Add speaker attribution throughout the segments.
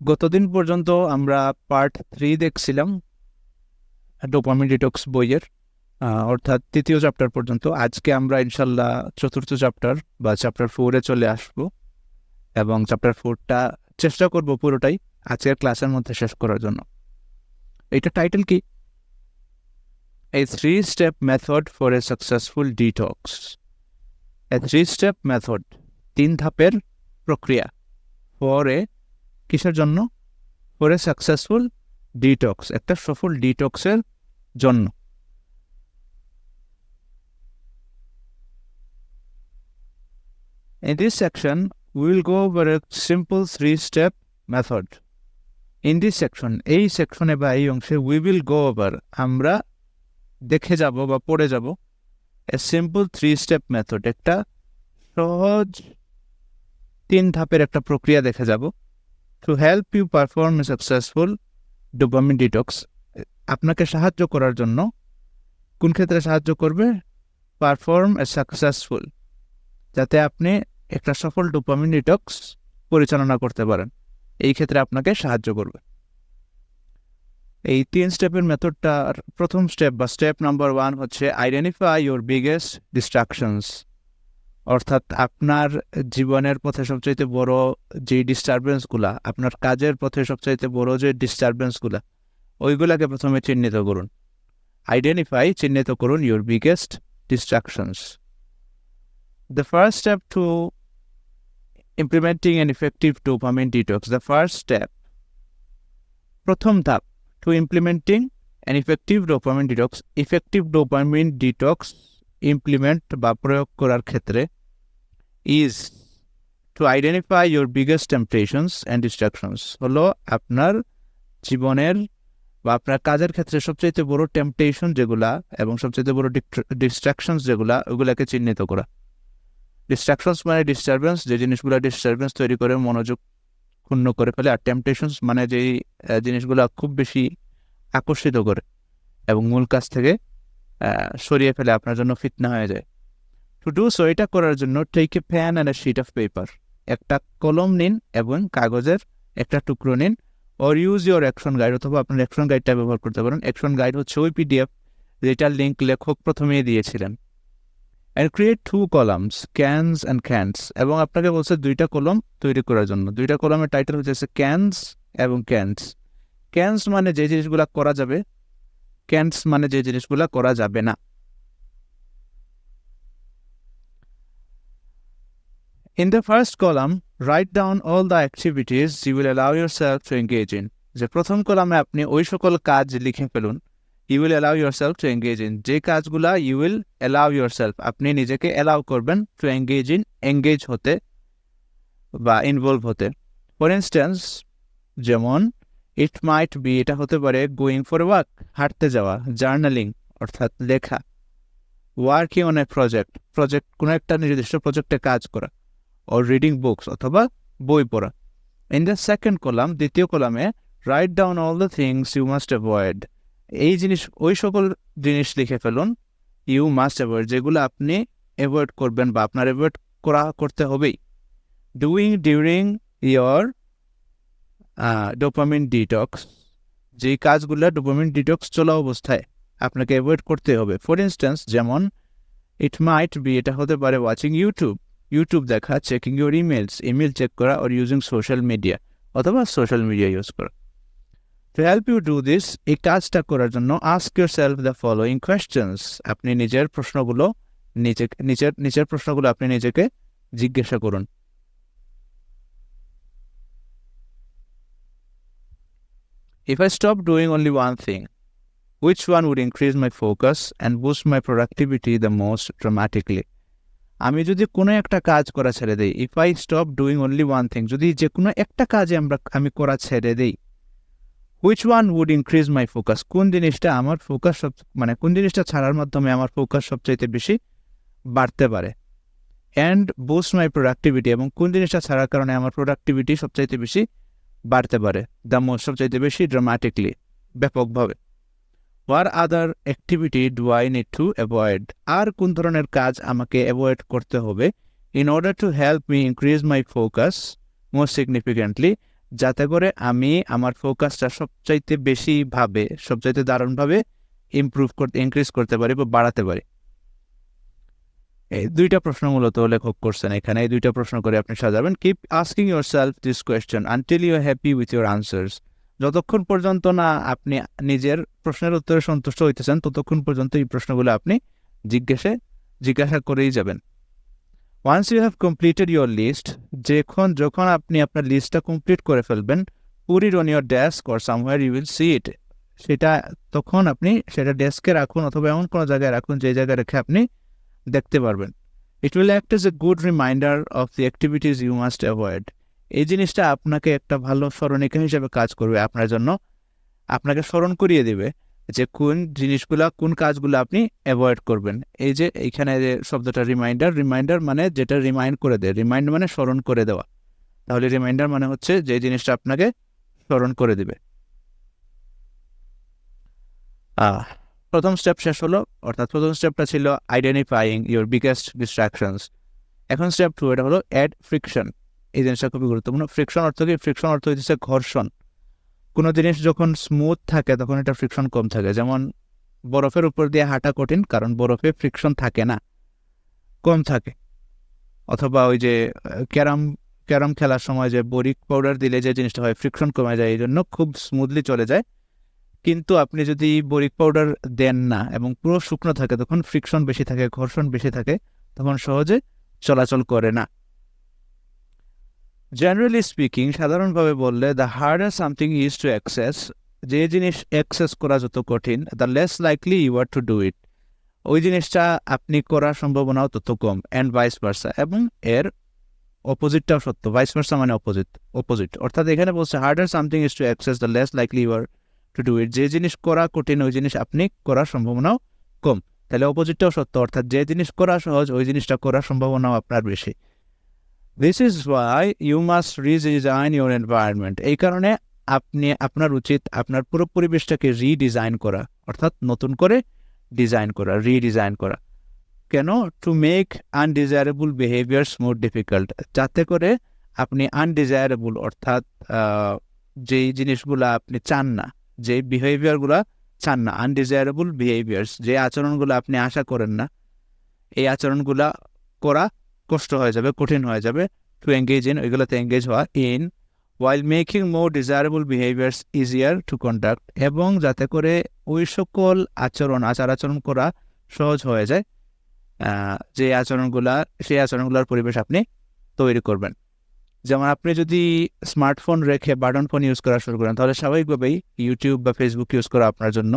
Speaker 1: গতদিন পর্যন্ত আমরা পার্ট 3 দেখছিলাম ডোপামিন ডিটক্স বইয়ের, অর্থাৎ তৃতীয় চ্যাপ্টার পর্যন্ত। আজকে আমরা ইনশাল্লাহ চতুর্থ চ্যাপ্টার বা চ্যাপ্টার 4-এ চলে আসব এবং চ্যাপ্টার 4টা চেষ্টা করব পুরোটাই আজকের ক্লাসের মধ্যে শেষ করার জন্য। এটা টাইটেল কি? A 3-step method for a successful detox. A 3-step method, 3 ধাপের প্রক্রিয়া, ফর এ কিসের জন্য? ফর এ সাকসেসফুল ডিটক্স, একটা সফল ডিটক্সের জন্য। In this section, we will go over a simple 3-step method. In this section, এই সেকশনে বা এই অংশে we will go over, আমরা দেখে যাব বা পড়ে যাব a simple 3-step method, একটা সহজ 3 ধাপের একটা প্রক্রিয়া দেখে যাব to help you perform a successful dopamine detox. আপনাকে সাহায্য করার জন্য। কোন ক্ষেত্রে সাহায্য করবে? পারফর্ম এ সাকসেসফুল, যাতে আপনি একটা সফল ডোপামিন ডিটক্স পরিচালনা করতে পারেন, এই ক্ষেত্রে আপনাকে সাহায্য করবে। এই 3 স্টেপের মেথডটার প্রথম স্টেপ বা স্টেপ নাম্বার 1 হচ্ছে আইডেন্টিফাই ইউর বিগেস্ট ডিস্ট্রাকশনস, অর্থাৎ আপনার জীবনের পথে সবচাইতে বড় যে ডিস্টারবেন্সগুলা, আপনার কাজের পথে সবচাইতে বড় যে ডিস্টারবেন্সগুলা, ওইগুলাকে প্রথমে চিহ্নিত করুন। আইডেন্টিফাই, চিহ্নিত করুন your biggest distractions. The first step to implementing an effective dopamine detox, the first step, প্রথম ধাপ, to implementing an effective dopamine detox, effective dopamine detox implement বা প্রয়োগ করার ক্ষেত্রে is to identify your biggest temptations and distractions, হলো আপনার জীবনের বা আপনার কাজের ক্ষেত্রে সবচেয়ে বড় টেম্পটেশন যেগুলা এবং সবচেয়ে বড় ডিস্ট্রাকশনস যেগুলা, ওগুলাকে চিহ্নিত করা। ডিস্ট্রাকশনস মানে ডিস্টারবেন্স, যে জিনিসগুলো ডিস্টারবেন্স তৈরি করে মনোযোগ ক্ষুণ্ণ করে ফেলে, আর টেম্পটেশনস মানে যেই জিনিসগুলো খুব বেশি আকর্ষিত করে এবং মূল কাজ থেকে সরিয়ে ফেলে, আপনার জন্য ফিতনা হয়ে যায়। টু ডু সো, এটা করার জন্য take a pen and a sheet of paper, একটা কলম নিন এবং কাগজের একটা টুকরো নিন, or use your action guide, অথবা আপনার অ্যাকশন গাইডটা ব্যবহার করতে পারেন। অ্যাকশন গাইড হচ্ছে ওই পিডিএফ যেটার লিঙ্ক লেখক প্রথমেই দিয়েছিলেন। And create 2 columns, cans and cans, এবং আপনাকে বলছে 2টা কলম তৈরি করার জন্য। 2টা কলমের টাইটেল হচ্ছে ক্যানস এবং ক্যানস। ক্যানস মানে যে জিনিসগুলো করা যাবে, ক্যানস মানে যে জিনিসগুলো করা যাবে না। In the first column, write down all the activities you will allow yourself to engage in. যে প্রথম কলামে আপনি ওই সকল কাজ লিখে ফেলুন, you will allow yourself to engage in, যে কাজগুলা you will allow yourself, আপনি নিজেকে allow করবেন to engage in, engage হতে বা involve হতে। For instance, যেমন it might be, এটা হতে পারে going for a walk, হাঁটতে যাওয়া, journaling অর্থাৎ লেখা, working on a project, কোনো একটা নির্দিষ্ট প্রজেক্টে কাজ করা, or reading books অথবা বই পড়া। In the second column, দ্বিতীয় কলামে, write down all the things you must avoid, এই জিনিস, ওই সকল জিনিস লিখে ফেলুন you must avoid, যেগুলো আপনি অ্যাভয়েড করবেন বা আপনার অ্যাভয়েড করতে হবেই। doing during your dopamine detox, যেই কাজগুলো ডোপামিন ডিটক্স চলা অবস্থায় আপনাকে অ্যাভয়েড করতে হবে। ফর ইনস্ট্যান্স, যেমন it might be, এটা হতে পারে ওয়াচিং ইউটিউব দেখা, checking your emails, email check করা, or ইউজিং সোশ্যাল মিডিয়া, অথবা সোশ্যাল মিডিয়া ইউজ করা। To help you do this, এই কাজটা করার জন্য ask yourself the following questions, আপনি নিচের প্রশ্নগুলো আপনি নিজেকে জিজ্ঞাসা করুন। If I stop doing only one thing, which one would increase my focus and boost my productivity the most dramatically? আমি যদি কোনো একটা কাজ করা ছেড়ে দেই, if I stop doing only one thing, যদি যে কোনো একটা কাজে আমি করা ছেড়ে দেই, which one would increase my focus, কোন জিনিসটা আমার ফোকাস মানে কোন জিনিসটা ছাড়ার মাধ্যমে আমার ফোকাস সবচাইতে বেশি বাড়তে পারে, অ্যান্ড বুস্ট মাই প্রোডাক্টিভিটি, এবং কোন জিনিসটা ছাড়ার কারণে আমার প্রোডাক্টিভিটি সবচাইতে বেশি বাড়তে পারে, দ্য মোস্ট, সবচাইতে বেশি, ড্রামাটিকলি, ব্যাপকভাবে। What other activity do I need to avoid? আর কোন ধরনের কাজ আমাকে অ্যাভয়েড করতে হবে in order to help me increase my focus more significantly যাতে করে আমি আমার ফোকাসটা সবচাইতে সবচাইতে দারুণভাবে ইনক্রিজ করতে পারি বা বাড়াতে পারি। এই দুইটা প্রশ্ন মূলত লেখক করছেন এখানে। এই দুইটা প্রশ্ন করে আপনি সাজাবেন। Keep asking yourself this question until you are happy with your answers. যতক্ষণ পর্যন্ত না আপনি নিজের প্রশ্নের উত্তরে সন্তুষ্ট হইতেছেন ততক্ষণ পর্যন্ত এই প্রশ্নগুলো আপনি জিজ্ঞাসা করেই যাবেন। Once you have completed your list, যখন আপনি আপনার লিস্টটা কমপ্লিট করে ফেলবেন, put it on your desk or somewhere you will see it. তখন আপনি সেটা ডেস্কে রাখুন অথবা এমন কোনো জায়গায় রাখুন যে জায়গায় রেখে আপনি দেখতে পারবেন। It will act as a good reminder of the activities you must avoid. এই জিনিসটা আপনাকে একটা ভালো স্মরণিকা হিসেবে কাজ করবে আপনার জন্য, আপনাকে স্মরণ করিয়ে দিবে যে কোন কাজগুলো আপনি অ্যাভয়েড করবেন। এই যে এইখানে যে শব্দটা রিমাইন্ডার মানে যেটা রিমাইন্ড করে দেয়, রিমাইন্ড মানে স্মরণ করে দেওয়া, তাহলে রিমাইন্ডার মানে হচ্ছে যে জিনিসটা আপনাকে স্মরণ করে দিবে। প্রথম স্টেপ শেষ হলো, অর্থাৎ প্রথম স্টেপটা ছিল আইডেন্টিফাইং ইউর বিগেস্ট ডিস্ট্রাকশনস। এখন স্টেপ 2 এটা হলো অ্যাড ফ্রিকশন। এই জিনিসটা খুবই গুরুত্বপূর্ণ। ফ্রিকশন অর্থ কি? ফ্রিকশন অর্থ হচ্ছে ঘর্ষণ। কোনো জিনিস যখন স্মুথ থাকে তখন এটা ফ্রিকশন কম থাকে। যেমন বরফের উপর দিয়ে হাঁটা কঠিন, কারণ বরফে ফ্রিকশন থাকে না, কম থাকে। অথবা ওই যে ক্যারাম খেলার সময় যে বরিক পাউডার দিলে যে জিনিসটা হয়, ফ্রিকশন কমে যায়, এই জন্য খুব স্মুথলি চলে যায়। কিন্তু আপনি যদি বরিক পাউডার দেন না এবং পুরো শুকনো থাকে তখন ফ্রিকশন বেশি থাকে, ঘর্ষণ বেশি থাকে, তখন সহজে চলাচল করে না। জেনারেলি স্পিকিং, সাধারণভাবে বললে, the harder something is to access, যে জিনিস অ্যাক্সেস করা যত কঠিন, the less likely you are to do it, ওই জিনিসটা আপনি করার সম্ভাবনাও তত কম। অ্যান্ড ভাইস ভার্সা, এবং এর অপোজিটটাও সত্য। ভাইস ভার্সা মানে অপোজিট। অর্থাৎ এখানে বলছে harder something is to access, the less likely you are to do it, যে জিনিস করা কঠিন ওই জিনিস আপনি করার সম্ভাবনাও কম। তাহলে অপোজিটটাও সত্য, অর্থাৎ যে জিনিস করা সহজ ওই জিনিসটা করার সম্ভাবনাও আপনার বেশি। This is why you must redesign your environment. এই কারণে আপনার উচিত আপনার পুরো পরিবেশটাকে রিডিজাইন করা, অর্থাৎ নতুন করে রিডিজাইন করা। কেন? To make undesirable behaviours more difficult, যাতে করে আপনি আনডিজায়ারেবল অর্থাৎ যেই জিনিসগুলো আপনি চান না, যে বিহেভিয়ারগুলো চান না, আনডিজায়ারেবল বিহেভিয়ার্স, যে আচরণগুলো আপনি আশা করেন না, এই আচরণগুলো করা কষ্ট হয়ে যাবে, কঠিন হয়ে যাবে। টু এঙ্গেজ ইন, ওইগুলোতে এঙ্গেজ হওয়া। In while making more desirable behaviors easier to conduct, এবং যাতে করে ওই সকল আচরণ করা সহজ হয়ে যায়, সেই আচরণগুলোর পরিবেশ আপনি তৈরি করবেন। যেমন আপনি যদি স্মার্টফোন রেখে বাটন ফোন ইউজ করা শুরু করেন, তাহলে স্বাভাবিকভাবেই ইউটিউব বা ফেসবুক ইউজ করা আপনার জন্য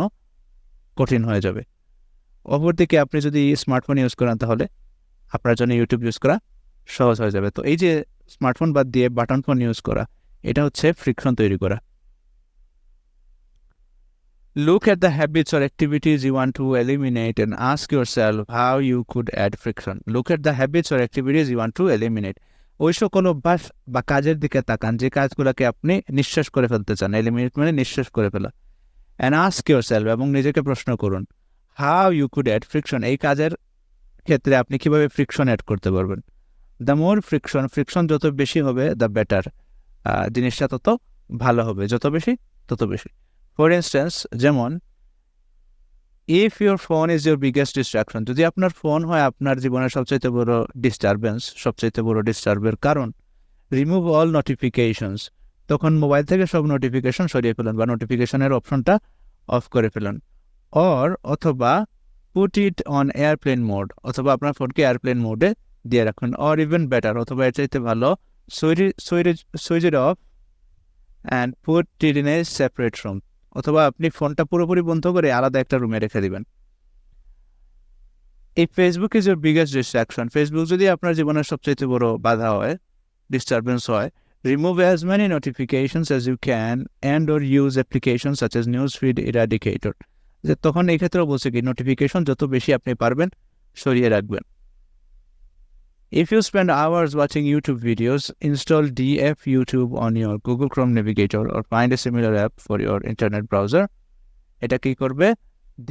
Speaker 1: কঠিন হয়ে যাবে। অপরদিকে আপনি যদি স্মার্টফোন ইউজ করেন তাহলে আপনার জন্য ইউটিউব ইউজ করা সহজ হয়ে যাবে। তো এই যে স্মার্টফোন বাদ দিয়ে বাটন ফোন ইউজ করা, এটা হচ্ছে ফ্রিকশন তৈরি করা। Look at the habits or activities you want to eliminate and ask yourself how you could add friction. Look at the habits or activities you want to eliminate. ওই সকল অভ্যাস বা কাজের দিকে তাকান যে কাজগুলোকে আপনি নিঃশেষ করে ফেলতে চান। এলিমিনেট মানে নিঃশেষ করে ফেলা। And ask yourself, এবং নিজেকে প্রশ্ন করুন, how you could add friction, এই কাজের ক্ষেত্রে আপনি কিভাবে ফ্রিকশন অ্যাড করতে পারবেন। দ্য মোর ফ্রিকশন যত বেশি হবে দ্য বেটার, জিনিসটা তত ভালো হবে, যত বেশি তত বেশি। ফর ইনস্ট্যান্স, যেমন if your phone is your biggest distraction, যদি আপনার ফোন হয় আপনার জীবনের সবচাইতে বড় ডিস্টারবেন্স, সবচাইতে বড় ডিস্টার্বের কারণ, রিমুভ অল নোটিফিকেশনস, তখন মোবাইল থেকে সব নোটিফিকেশন সরিয়ে ফেলুন বা নোটিফিকেশনের অপশনটা অফ করে ফেলুন। অথবা put it on airplane mode, অথবা আপনার ফোনকে এয়ারপ্লেন মোডে দিয়ে রাখুন। অর ইভেন বেটার, অথবা এর চাইতে ভালো, switch it off and put it in a separate room, অথবা আপনি ফোনটা পুরোপুরি বন্ধ করে আলাদা একটা রুমে রেখে দিবেন। এই Facebook is your biggest distraction, Facebook যদি আপনার জীবনের সবচেয়ে বড় বাধা হয়, ডিস্টারবেন্স হয়, remove as many notifications as you can and or use application such as News Feed Eradicator, যে তখন এই ক্ষেত্রেও বলছে কি নোটিফিকেশন যত বেশি আপনি পারবেন সরিয়ে রাখবেন। If you spend hours watching YouTube videos, install DF YouTube on your Google Chrome Navigator or find a similar app for your internet browser. এটা কি করবে?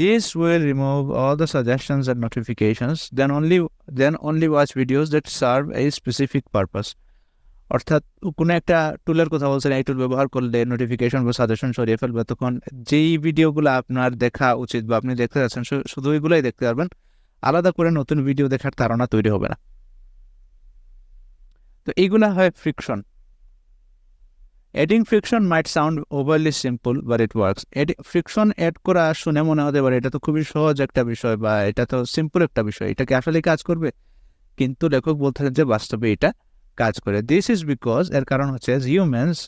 Speaker 1: This will remove all the suggestions and notifications, then only watch videos that serve a specific purpose. অর্থাৎ কোনো একটা টুলের কথা বলছেন, এই টুল ব্যবহার করলে নোটিফিকেশন বা সাজেশন সরিয়ে ফেলবে, তখন যেই ভিডিওগুলো আপনার দেখা উচিত বা আপনি দেখতে যাচ্ছেন শুধু ওইগুলোই দেখতে পারবেন, আলাদা করে নতুন ভিডিও দেখার ধারণা তৈরি হবে না। তো এইগুলা হয় friction. Adding friction might sound overly simple but it works. Friction add করা শুনে মনে হতে পারে এটা তো খুবই সহজ একটা বিষয় বা এটা তো সিম্পল একটা বিষয়, এটা কি আসলে কাজ করবে? কিন্তু লেখক বলতেছেন যে বাস্তবে এটা কাজ করে। দিস ইজ বিকজ, এর কারণ হচ্ছে humans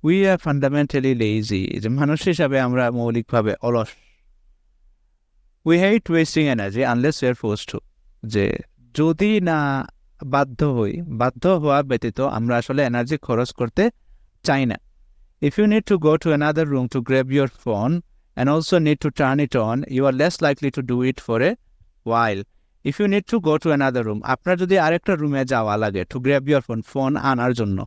Speaker 1: we are fundamentally lazy, যে মানুষ হিসাবে আমরা মৌলিকভাবে অলস। We hate wasting energy unless we are forced to, যে যদি না বাধ্য হওয়া ব্যতীত আমরা আসলে এনার্জি খরচ করতে চাই না। If you need to go to another room to grab your phone and also need to turn it on, you are less likely to do it for a while. If you need to go to another room, আপনার যদি আরেকটা রুমে যাওয়া লাগে to grab your phone, phone আনার জন্য,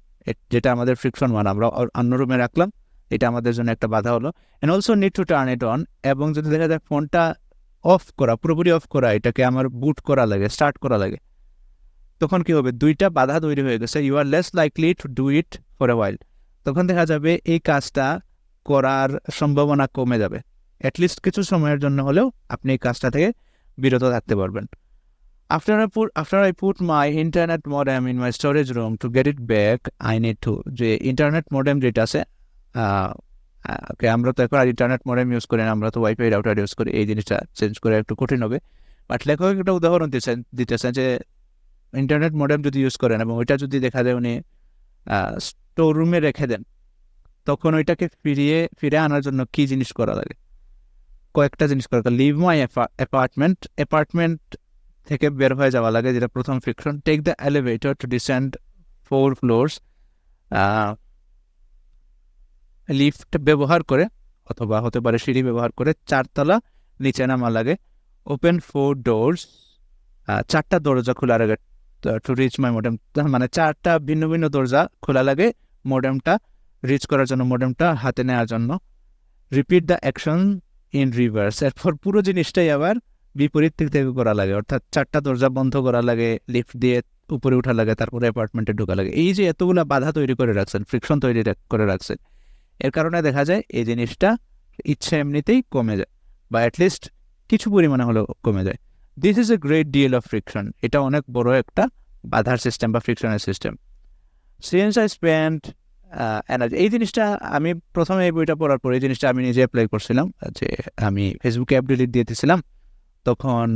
Speaker 1: যেটা আমাদের ফ্রিকশন মানে আমরা অন্য রুমে রাখলাম, এটা আমাদের জন্য একটা বাধা হলো। and also need to turn it on, এবং যদি দেখা যায় ফোনটা অফ করা, পুরোপুরি অফ করা, এটাকে আমার বুট করা লাগে, স্টার্ট করা লাগে, তখন কি হবে? দুইটা বাধা তৈরি হয়ে গেছে। You are less likely to do it for a while. তখন দেখা যাবে এই কাজটা করার সম্ভাবনা কমে যাবে, অ্যাটলিস্ট কিছু সময়ের জন্য হলেও আপনি এই কাজটা থেকে বিরত থাকতে পারবেন। After I put my internet modem in my storage room to get it back, I need to, যে ইন্টারনেট মডেম যেটা আছে, আমরা তো এখন আর ইন্টারনেট মডেম ইউজ করি না, আমরা তো ওয়াইফাই রাউটার ইউজ করি, এই জিনিসটা চেঞ্জ করে একটু কঠিন হবে। বাট লেখক একটা উদাহরণ দিতেছেন যে ইন্টারনেট মডেম যদি ইউজ করেন এবং ওইটা যদি দেখা যায় উনি স্টোর রুমে রেখে দেন, তখন ওইটাকে ফিরে আনার জন্য কি জিনিস করা লাগে? কয়েকটা জিনিস করা লাগে। লিভ মাই অ্যাপার্টমেন্ট থেকে বের হয়ে যাওয়া লাগে, যেটা প্রথম friction. Take the elevator to descend 4 floors, lift ব্যবহার করে অথবা হতে পারে সিঁড়ি ব্যবহার করে 4 তলা নিচে নামা লাগে। ওপেন 4 doors, 4টা দরজা খোলা লাগে টু রিচ মাই মডেম, মানে 4টা ভিন্ন ভিন্ন দরজা খোলা লাগে মডেমটা রিচ করার জন্য, মডেমটা হাতে নেওয়ার জন্য। Repeat the action in reverse, এরপর পুরো জিনিসটাই আবার বিপরীত দিক থেকে করা লাগে, অর্থাৎ 4টা দরজা বন্ধ করা লাগে, লিফট দিয়ে উপরে উঠা লাগে, তারপরে অ্যাপার্টমেন্টে ঢোকা লাগে। এই যে এতগুলা বাধা তৈরি করে রাখছেন, ফ্রিকশন তৈরি করে রাখছেন, এর কারণে দেখা যায় এই জিনিসটা ইচ্ছে এমনিতেই কমে যায়, বা অ্যাটলিস্ট কিছু পরিমাণে হলেও কমে যায়। This is a great deal of friction, এটা অনেক বড় একটা বাধার সিস্টেম বা ফ্রিকশনের system. Since I spend energy, এই জিনিসটা আমি প্রথমে এই বইটা পড়ার পর এই জিনিসটা আমি নিজে অ্যাপ্লাই করছিলাম, যে আমি ফেসবুকে অ্যাপ ডিলিট দিয়ে দিয়েছিলাম, তখন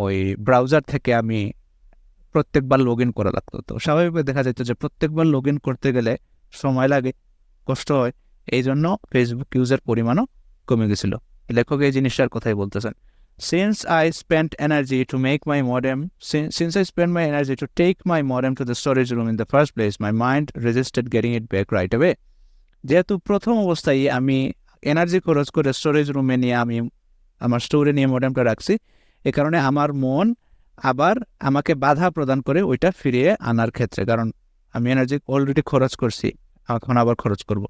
Speaker 1: ওই ব্রাউজার থেকে আমি প্রত্যেকবার লগ ইন করা লাগতো। তো স্বাভাবিকভাবে দেখা যেত যে প্রত্যেকবার লগ ইন করতে গেলে সময় লাগে, কষ্ট হয়, এই জন্য ফেসবুক ইউজের পরিমাণও কমে গেছিল। লেখক এই জিনিসটার কথাই বলতেছেন। Since I spent energy to take my modem to the storage room in the first place, my mind resisted getting it back right away. যেহেতু প্রথম অবস্থায় আমি এনার্জি খরচ করে স্টোরেজ রুমে নিয়ে আমি আমার স্টোরে নিয়ে মডেমটা রাখছি, এ কারণে আমার মন আবার আমাকে বাধা প্রদান করে ওইটা ফিরিয়ে আনার ক্ষেত্রে, কারণ আমি এনার্জি অলরেডি খরচ করছি, এখন আবার খরচ করব।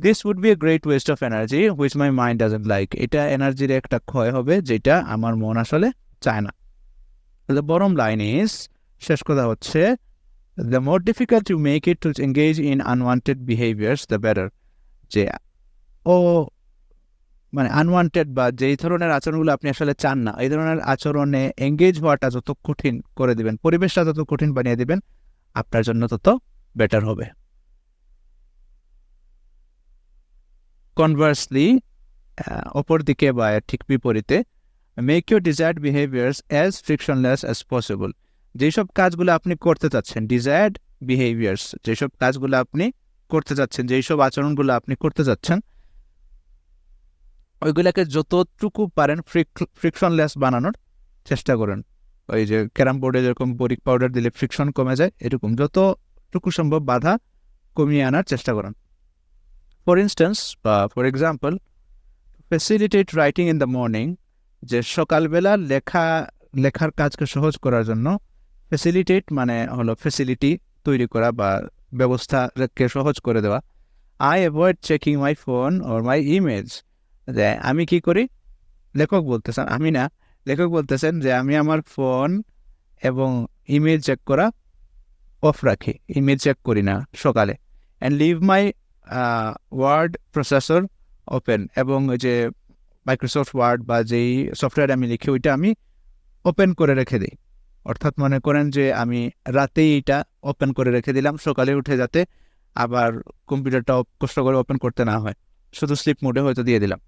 Speaker 1: This would be a great waste of energy which my mind doesn't like, এটা এনার্জির একটা ক্ষয় হবে যেটা আমার মন আসলে চায় না। দ্য বটম লাইন ইজ, শেষ কথা হচ্ছে, the more difficult to make it two engage in unwanted behaviours the better, যে মানে আনওয়ান্টেড বা যেই ধরনের আচরণগুলো আপনি আসলে চান না, এই ধরনের আচরণে এঙ্গেজ হওয়াটা যত কঠিন করে দিবেন, পরিবেশটা যত কঠিন বানিয়ে দিবেন, আপনার জন্য তত বেটার হবে। কনভার্সলি, অপর দিকে বা ঠিক বিপরীতে, make your desired behaviours as frictionless as possible, যেসব কাজগুলো আপনি করতে চাচ্ছেন, ডিজায়ার্ড বিহেভিয়ার্স, যেসব কাজগুলো আপনি করতে চাচ্ছেন, যেসব আচরণগুলো আপনি করতে চাচ্ছেন, ওইগুলোকে যতটুকু পারেন ফ্রিকশনলেস বানানোর চেষ্টা করেন। ওই যে ক্যারাম বোর্ডে যেরকম বরিক পাউডার দিলে ফ্রিকশন কমে যায়, এরকম যতটুকু সম্ভব বাধা কমিয়ে আনার চেষ্টা করেন। ফর ইনস্ট্যান্স বা for example, facilitate writing in the morning, যে সকালবেলা লেখার কাজকে সহজ করার জন্য, ফ্যাসিলিটেট মানে হলো ফ্যাসিলিটি তৈরি করা বা ব্যবস্থাকে সহজ করে দেওয়া। I avoid checking my phone or my emails, যে আমি কি করি, লেখক বলতেছেন যে আমি আমার ফোন এবং ইমেল চেক করা অফ রাখি, ইমেজ চেক করি না সকালে। And leave my word processor open, এবং ওই যে মাইক্রোসফট ওয়ার্ড বা যেই সফটওয়্যার আমি লিখি ওইটা আমি ওপেন করে রেখে দিই। অর্থাৎ মনে করেন যে আমি রাতেই এটা ওপেন করে রেখে দিলাম, সকালে উঠে যাতে আবার কম্পিউটারটা কষ্ট করে ওপেন করতে না হয়, শুধু স্লিপ মোডে হয়তো দিয়ে দিলাম,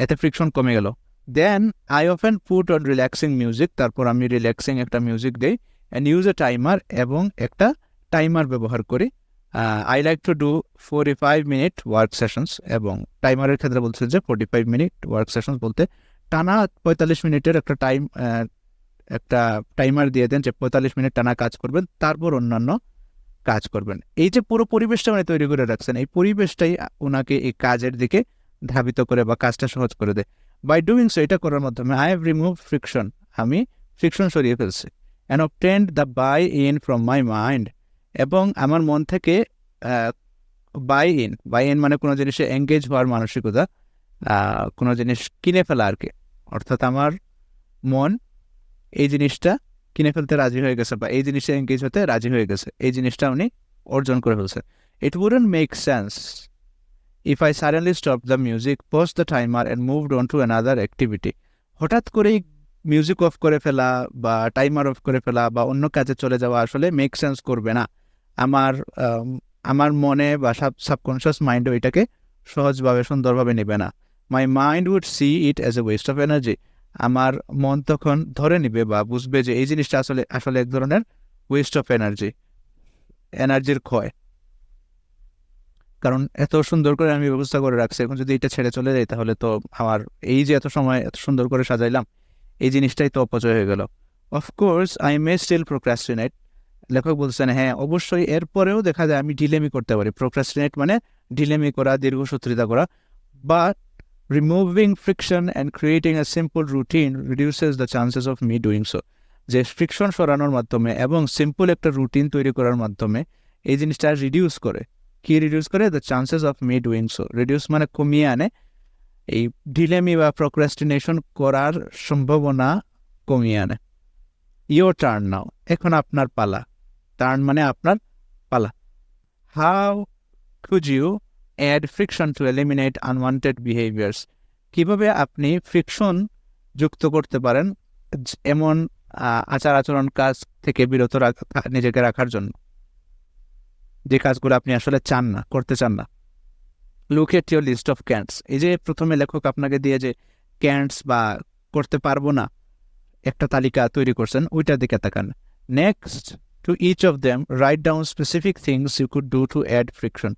Speaker 1: এতে ফ্রিকশন কমে গেল। Then I often put on relaxing music, তারপর আমি রিল্যাক্সিং একটা মিউজিক দিই। অ্যান্ড ইউজ এ টাইমার, এবং একটা টাইমার ব্যবহার করি। I like to do 45 minute work sessions, এবং টাইমারের ক্ষেত্রে বলছে যে 45 মিনিট ওয়ার্ক সেশনস বলতে টানা 45 মিনিটের একটা টাইমার দিয়ে দেন যে 45 মিনিট টানা কাজ করবেন, তারপর অন্যান্য কাজ করবেন। এই যে পুরো পরিবেশটা উনি তৈরি করে রাখছেন, এই পরিবেশটাই ওনাকে এই কাজের দিকে ধাবিত করে বা কাজটা সহজ করে দেয়। বাই ডুইং সো, এটা করার মাধ্যমে আই হ্যাভ রিমুভ ফ্রিকশন, আমি ফ্রিকশন সরিয়ে ফেলছি। And obtained the buy in from my mind, এবং আমার মন থেকে বাই ইন মানে কোনো জিনিসে এঙ্গেজ হওয়ার মানসিকতা, কোনো জিনিস কিনে ফেলা আর কি। অর্থাৎ আমার মন এই জিনিসটা কিনে ফেলতে রাজি হয়ে গেছে, বা এই জিনিসে এঙ্গেজ হতে রাজি হয়ে গেছে, এই জিনিসটা উনি অর্জন করে ফেলছে। It wouldn't make sense if I suddenly stop the music, post the timer and moved on to another activity. হঠাৎ করেই মিউজিক অফ করে ফেলা বা টাইমার অফ করে ফেলা বা অন্য কাজে চলে যাওয়া আসলে মেক সেন্স করবে না। আমার মনে বা সাবকনশিয়াস মাইন্ডও এটাকে সহজভাবে সুন্দরভাবে নেবে না। My mind would see it as a waste of energy, আমার মন তখন ধরে নিবে বা বুঝবে যে এই জিনিসটা আসলে আসলে এক ধরনের ওয়েস্ট অফ এনার্জি, এনার্জির ক্ষয়। কারণ এত সুন্দর করে আমি ব্যবস্থা করে রাখছি, এখন যদি এটা ছেড়ে চলে যাই তাহলে তো আমার এই যে এত সময় এত সুন্দর করে সাজাইলাম এই জিনিসটাই তো অপচয় হয়ে গেল। Of course I may still procrastinate, লেখক বলছেন হ্যাঁ অবশ্যই এরপরেও দেখা যায় আমি ডিলেমি করতে পারি। প্রোক্রাস্টিনেট মানে ডিলেমি করা, দীর্ঘসূত্রিতা করা। But removing friction and creating a simple routine reduces the chances of me doing so, যে ফ্রিকশন সরানোর মাধ্যমে এবং সিম্পল একটা রুটিন তৈরি করার মাধ্যমে এই জিনিসটা রিডিউস করে। কি রিডিউস করে? The chances of me doing so, reduce মানে কমিয়ে আনে, এই ডিলেমি বা প্রোক্রাস্টিনেশন করার সম্ভাবনা কমিয়ে আনে। ইয়োর টার্ন নাও, এখন আপনার পালা। টার্ন মানে আপনার পালা। How could you add friction to eliminate unwanted behaviours, কিভাবে আপনি ফ্রিকশন যুক্ত করতে পারেন এমন আচার আচরণ কাজ থেকে বিরত নিজেকে রাখার জন্য, যে কাজগুলো আপনি আসলে চান না, করতে চান না। Look at your list of can'ts, এই যে প্রথমে লেখক আপনাকে দিয়ে যে ক্যান্টস বা করতে পারবো না একটা তালিকা তৈরি করছেন, ওইটার দিকে তাকান। Next to each of them write down specific things you could do to add friction,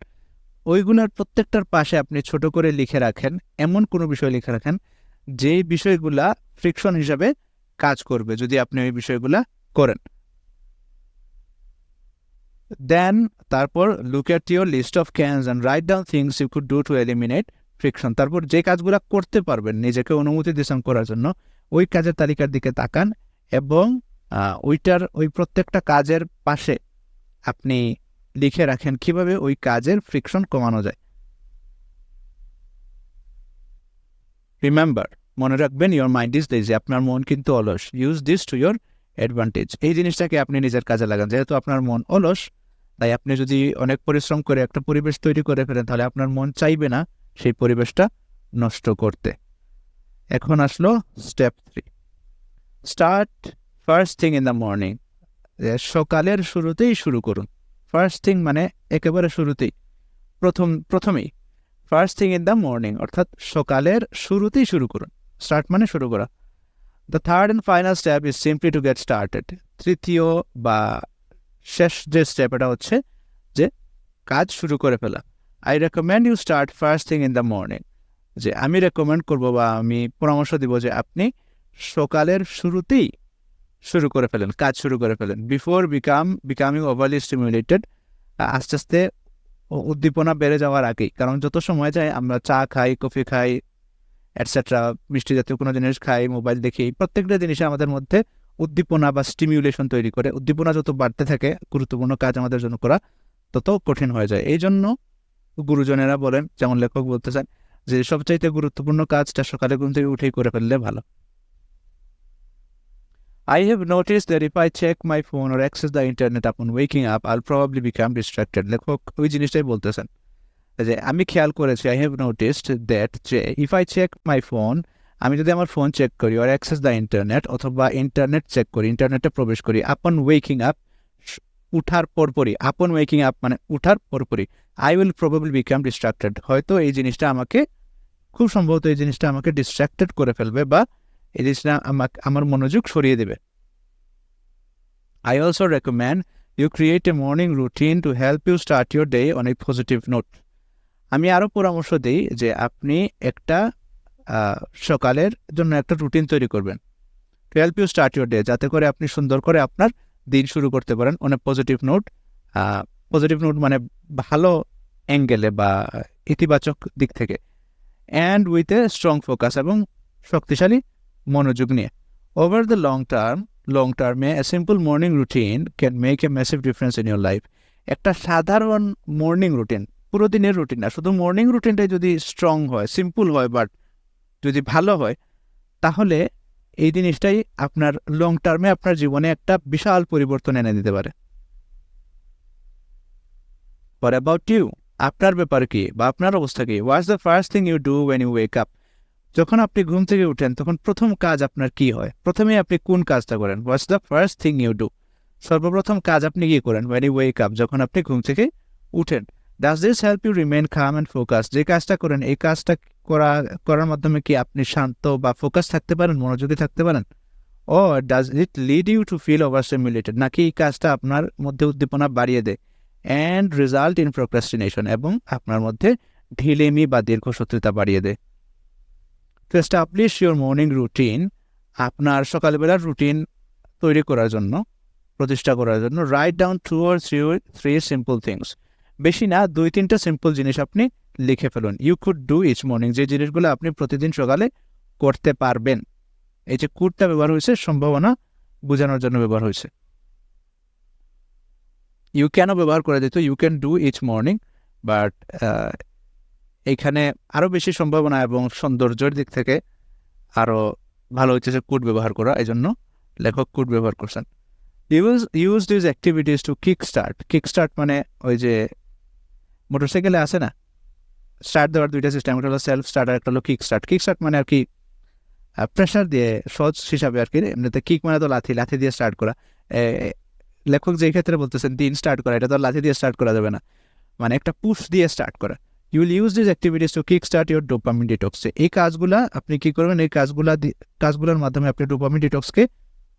Speaker 1: ওইগুলোর প্রত্যেকটার পাশে আপনি ছোট করে লিখে রাখেন, এমন কোনো বিষয় লিখে রাখেন যে বিষয়গুলা ফ্রিকশন হিসাবে কাজ করবে যদি আপনি ওই বিষয়গুলা করেন। দেন তারপর look at your list of cans and write down things you could do to eliminate friction, তারপর যে কাজগুলো করতে পারবেন নিজেকে অনুমতি দিচ্ছেন করার জন্য, ওই কাজের তালিকার দিকে তাকান এবং ওই প্রত্যেকটা কাজের পাশে আপনি লিখে রাখেন কিভাবে ওই কাজের ফ্রিকশন কমানো যায়। রিমেম্বার, মনে রাখবেন, ইয়োর মাইন্ড ইজ লেজি, আপনার মন কিন্তু অলস। Use this to your advantage, এই জিনিসটাকে আপনি নিজের কাজে লাগান। যেহেতু আপনার মন অলস, তাই আপনি যদি অনেক পরিশ্রম করে একটা পরিবেশ তৈরি করে ফেলেন তাহলে আপনার মন চাইবে না সেই পরিবেশটা নষ্ট করতে। এখন আসলো step 3, start first thing in the morning, সকালের শুরুতেই শুরু করুন। ফার্স্ট থিং মানে একেবারে শুরুতেই, প্রথমেই। First thing in the morning অর্থাৎ সকালের শুরুতেই শুরু করুন। স্টার্ট মানে শুরু করা। The third and final step is simply to get started, তৃতীয় বা শেষ যে স্টেপ এটা হচ্ছে যে কাজ শুরু করে ফেলা। I recommend you start first thing in the morning, যে আমি রেকমেন্ড করব বা আমি পরামর্শ দিব যে আপনি সকালের শুরুতেই শুরু করে ফেলেন, কাজ শুরু করে ফেলেন। বিফোর বিকামিং ওভারলি স্টিমুলেটেড, আস্তে আস্তে উদ্দীপনা বেড়ে যাওয়ার আগেই। কারণ যত সময় যায় আমরা চা খাই, কফি খাই, এটসেট্রা, মিষ্টি জাতীয় কোনো জিনিস খাই, মোবাইল দেখি, প্রত্যেকটা জিনিসে আমাদের মধ্যে উদ্দীপনা বা স্টিমিউলেশন তৈরি করে। উদ্দীপনা যত বাড়তে থাকে গুরুত্বপূর্ণ কাজ আমাদের জন্য করা তত কঠিন হয়ে যায়। এই জন্য গুরুজনেরা বলেন, যেমন লেখক বলতে চান, যে সবচাইতে গুরুত্বপূর্ণ কাজটা সকালে ঘুম থেকে উঠেই করে ফেললে ভালো। I have noticed that if I check my phone or access the internet upon waking up, I'll probably become distracted. লেখক ওই জিনিসটাই বলতেছেন যে আমি খেয়াল করেছি, I have noticed that যে if I check my phone, আমি যদি আমার ফোন চেক করি or access the internet অথবা ইন্টারনেট চেক করি, ইন্টারনেটে প্রবেশ করি, upon waking up, উঠার পরপরই, upon waking up মানে উঠার পরপরই, I will probably become distracted. হয়তো এই জিনিসটা আমাকে, খুব সম্ভবত এই জিনিসটা আমাকে ডিস্ট্রাক্টেড করে ফেলবে বা এই জিনিসটা আমার মনোযোগ সরিয়ে দেবে। I also recommend you create a morning routine to help you start your day on a positive note. আমি আরও পরামর্শ দিই যে আপনি একটা সকালের জন্য একটা রুটিন তৈরি করবেন, to help you start your day, যাতে করে আপনি সুন্দর করে আপনার দিন শুরু করতে পারেন on a positive note. Positive note মানে ভালো অ্যাঙ্গেলে বা ইতিবাচক দিক থেকে, and with a strong focus এবং শক্তিশালী মনোযোগ নিয়ে। ওভার দ্য লং টার্মে a simple morning routine can make a massive difference in your life. একটা সাধারণ মর্নিং রুটিন, পুরো দিনের রুটিন না, শুধু মর্নিং রুটিনটাই যদি স্ট্রং হয়, সিম্পল হয়, বাট যদি ভালো হয়, তাহলে এই জিনিসটাই আপনার লং টার্মে আপনার জীবনে একটা বিশাল পরিবর্তন এনে দিতে পারে। What about you? আপনার ব্যাপার কি বা আপনার অবস্থা কি? What's the first thing you do when you wake up? যখন আপনি ঘুম থেকে উঠেন তখন প্রথম কাজ আপনার কি হয়? প্রথমে আপনি কোন কাজটা করেন? What's the first thing you do? সর্বপ্রথম কাজ আপনি কি করেন when you wake up, যখন আপনি ঘুম থেকে উঠেন? Does this help you remain calm and focused? যে কাজটা করেন, এই কাজটা করার মাধ্যমে কি আপনি শান্ত বা ফোকাস থাকতে পারেন, মনোযোগী থাকতে পারেন? Or does it lead you to feel overstimulated? নাকি এই কাজটা আপনার মধ্যে উদ্দীপনা বাড়িয়ে দেয় and result in procrastination, এবং আপনার মধ্যে ঢিলেমি বা দীর্ঘসূত্রিতা বাড়িয়ে দেয়? To establish your morning routine, আপনার সকালবেলার রুটিন তৈরি করার জন্য, প্রতিষ্ঠা করার জন্য, write down 2 or 3 simple things. বেশি না, 2-3টা সিম্পল জিনিস আপনি লিখে ফেলুন। You could do each morning, যে জিনিসগুলো আপনি প্রতিদিন সকালে করতে পারবেন। এই যে কুডটা ব্যবহার হয়েছে সম্ভাবনা বোঝানোর জন্য ব্যবহার হয়েছে। ইউ ক্যানও ব্যবহার করে দিত, you can do each morning, but এইখানে আরও বেশি সম্ভাবনা এবং সৌন্দর্যের দিক থেকে আরও ভালো হচ্ছে যে কুড ব্যবহার করা, এই জন্য লেখক কুড ব্যবহার করছেন। Use this activities to kick start মানে ওই যে মোটরসাইকেলে আছে না, স্টার্ট দেওয়ার দুইটা সিস্টেম, একটা হলো সেলফ স্টার্ট আর একটা হলো কিক স্টার্ট মানে আর কি প্রেশার দিয়ে, সহজ হিসাবে আর কি। এমনিতে কিক মানে তো লাথি দিয়ে স্টার্ট করা। লেখক যে ক্ষেত্রে বলতেছেন দিন স্টার্ট করা, এটা তো লাথি দিয়ে স্টার্ট করা যাবে না, মানে একটা পুশ দিয়ে স্টার্ট করা। You will use this activities to kick start your dopamine detox. এই কাজগুলা আপনি কি করবেন, এই কাজগুলোর মাধ্যমে আপনি ডোপামিন ডিটক্সকে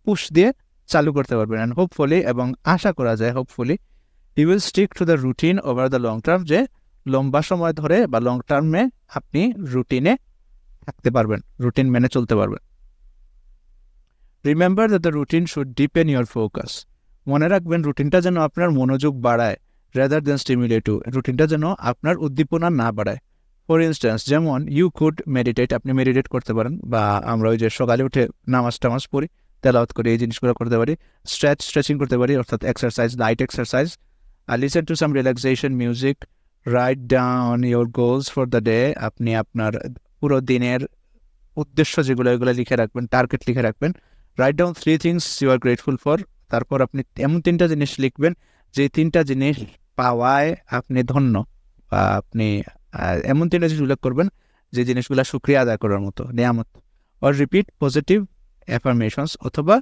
Speaker 1: পুশ দিয়ে চালু করতে পারবেন। অ্যান্ড হোপফুলি, এবং আশা করা যায় hopefully, you will stick to the routine over the long term, যে লম্বা সময় ধরে বা লং টার্মে আপনি রুটিনে থাকতে পারবেন, রুটিন মেনে চলতে পারবেন। Remember that the routine should depend your focus. মনে রাখবেন রুটিনটা যেন আপনার মনোযোগ বাড়ায়, রাদার দেন স্টিমুলেট ইউ, রুটিনটা যেন আপনার উদ্দীপনা না বাড়ায়। ফর ইনস্ট্যান্স, যেমন ইউ কুড মেডিটেট, আপনি মেডিটেট করতে পারেন, বা আমরা ওই যে সকালে উঠে নামাজ পড়ি, তেলাওয়াত করি, এই জিনিসগুলো করতে পারি। স্ট্রেচিং করতে পারি, অর্থাৎ exercise, light exercise. Listen to some relaxation music. Write down your goals for the day, আপনি আপনার পুরো দিনের উদ্দেশ্য যেগুলো, এগুলো লিখে রাখবেন, টার্গেট লিখে রাখবেন। Write down 3 things you are grateful for, তারপর আপনি এমন 3টা জিনিস লিখবেন যে 3টা জিনিস পাওয়ায় আপনি ধন্য, বা আপনি এমন 3টা জিনিস উল্লেখ করবেন যে জিনিসগুলো শুকরিয়া আদায় করার মতো, নিয়ামত। অর রিপিট পজিটিভ অ্যাফার্মেশনস, অথবা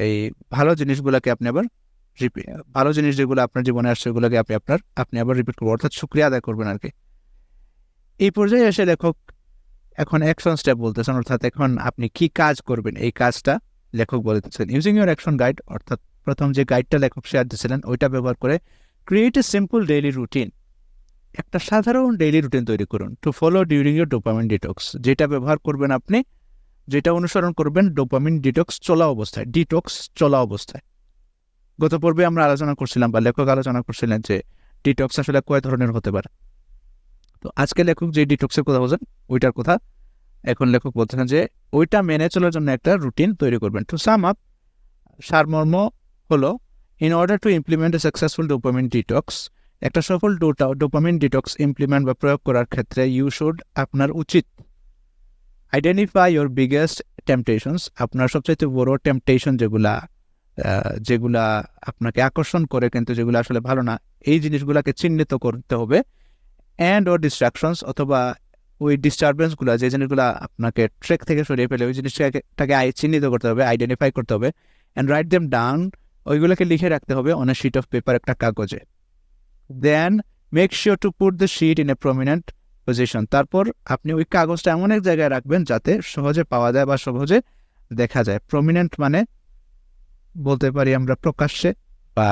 Speaker 1: এই ভালো জিনিসগুলোকে আপনি আবার ভালো জিনিস যেগুলো আপনার জীবনে আসছে ওগুলোকে আপনি আবার রিপিট করবেন, অর্থাৎ শুকরিয়া আদায় করবেন আর কি। এই পর্যায়ে এসে লেখক এখন অ্যাকশন স্টেপ বলতেছেন, অর্থাৎ এখন আপনি কি কাজ করবেন, এই কাজটা লেখক বলতেছেন। ইউজিং ইউর অ্যাকশন গাইড, অর্থাৎ প্রথম যে গাইডটা লেখক শেয়ার দিয়েছিলেন ওইটা ব্যবহার করে create a simple daily routine, একটা সাধারণ ডেইলি রুটিন তৈরি করুন to follow during your dopamine detox, যেটা ব্যবহার করবেন আপনি, যেটা অনুসরণ করবেন ডোপামিন ডিটক্স চলা অবস্থায়। গত পর্বে আমরা আলোচনা করছিলাম, বা লেখক আলোচনা করছিলেন যে ডিটক্স আসলে কয় ধরনের হতে পারে। তো আজকে লেখক যে ডিটক্সের কথা বলছেন ওইটার কথা এখন লেখক বলতেছেন যে ওইটা মেনে চলার জন্য একটা রুটিন তৈরি করবেন। টু সাম আপ, সারমর্ম হলো, in order to implement a successful dopamine detox, একটা সফল ডোপামিন ডিটক্স ইমপ্লিমেন্ট বা প্রয়োগ করার ক্ষেত্রে আপনার উচিত, আইডেন্টিফাই ইয়োর বিগেস্ট টেম্পটেশনস, আপনার সবচাইতে বড় টেম্পটেশন যেগুলা আপনাকে আকর্ষণ করে কিন্তু যেগুলো আসলে ভালো না, এই জিনিসগুলোকে চিহ্নিত করতে হবে। অ্যান্ড ওর ডিস্ট্রাকশনস, অথবা ওই ডিস্টারবেন্সগুলো, যে জিনিসগুলো আপনাকে ট্রেক থেকে সরিয়ে ফেলে, ওই জিনিসটাকে চিহ্নিত করতে হবে, আইডেন্টিফাই করতে হবে। অ্যান্ড রাইট দেম ডাউন, ওইগুলোকে লিখে রাখতে হবে on a sheet of paper, একটা কাগজে। Then make sure to put the sheet in a prominent position, তারপর আপনি ওই কাগজটা এমন এক জায়গায় রাখবেন যাতে সহজে পাওয়া যায় বা সহজে দেখা যায়। প্রমিনেন্ট মানে বলতে পারি আমরা প্রকাশ্যে বা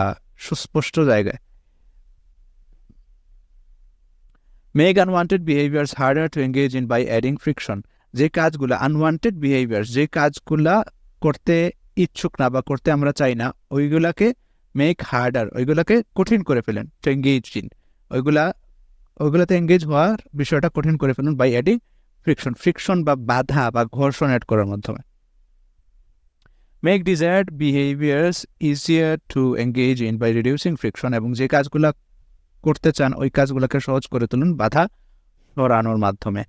Speaker 1: সুস্পষ্ট জায়গায়। Make unwanted behaviours harder to engage in by adding friction, যে কাজগুলো আনওয়ান্টেড বিহেভিয়ার্স, যে কাজগুলা করতে ইচ্ছুক না বা করতে আমরা চাই না, ওইগুলাকে মেক হার্ডার, ওইগুলাকে কঠিন করে ফেলেন। টু এঙ্গেজ ইন, ওইগুলাতে এঙ্গেজ হওয়ার বিষয়টা কঠিন করে ফেলুন বাই অ্যাডিং ফ্রিকশন বা বাধা বা ঘর্ষণ অ্যাড করার মাধ্যমে। Make desired behaviours easier to engage in by reducing friction, এবং যে কাজগুলা করতে চান ওই কাজগুলোকে সহজ করে তুলুন বাধা সরানোর মাধ্যমে।